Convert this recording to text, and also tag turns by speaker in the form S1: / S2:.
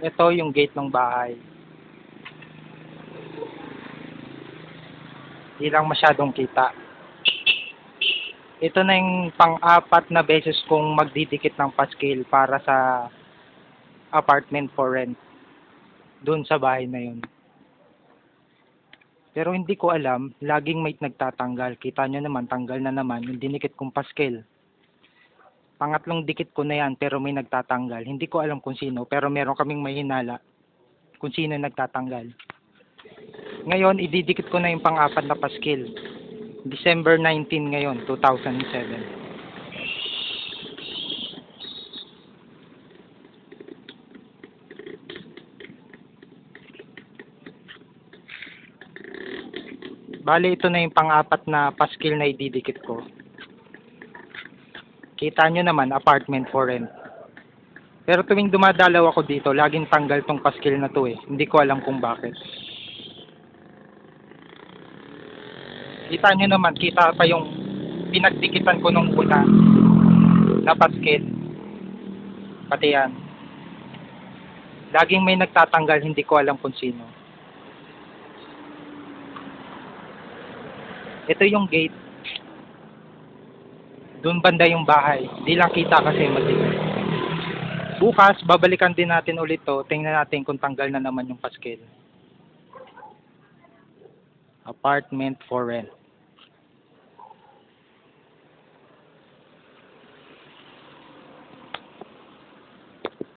S1: Ito yung gate ng bahay. Hindi lang masyadong kita. Ito na yung pang-apat na beses kong magdidikit ng paskil para sa apartment for rent. Doon sa bahay na yun. Pero hindi ko alam, laging may nagtatanggal. Kita nyo naman, tanggal na naman yung dinikit kong paskil. Pangatlong dikit ko na yan, pero may nagtatanggal. Hindi ko alam kung sino, pero meron kaming mahinala kung sino nagtatanggal. Ngayon, ididikit ko na yung pang-apat na paskil. December 19 ngayon, 2007. Bale, ito na yung pang-apat na paskil na ididikit ko. Kita nyo naman, apartment for rent. Pero tuwing dumadalaw ako dito, laging tanggal tong paskil na to eh. Hindi ko alam kung bakit. Kita nyo naman, kita pa yung pinagdikitan ko nung una na paskil. Pati yan. Laging may nagtatanggal, hindi ko alam kung sino. Ito yung gate. Doon banda yung bahay. Di lang kita kasi madilim. Bukas, babalikan din natin ulit to. Tingnan natin kung tanggal na naman yung paskil. Apartment for rent.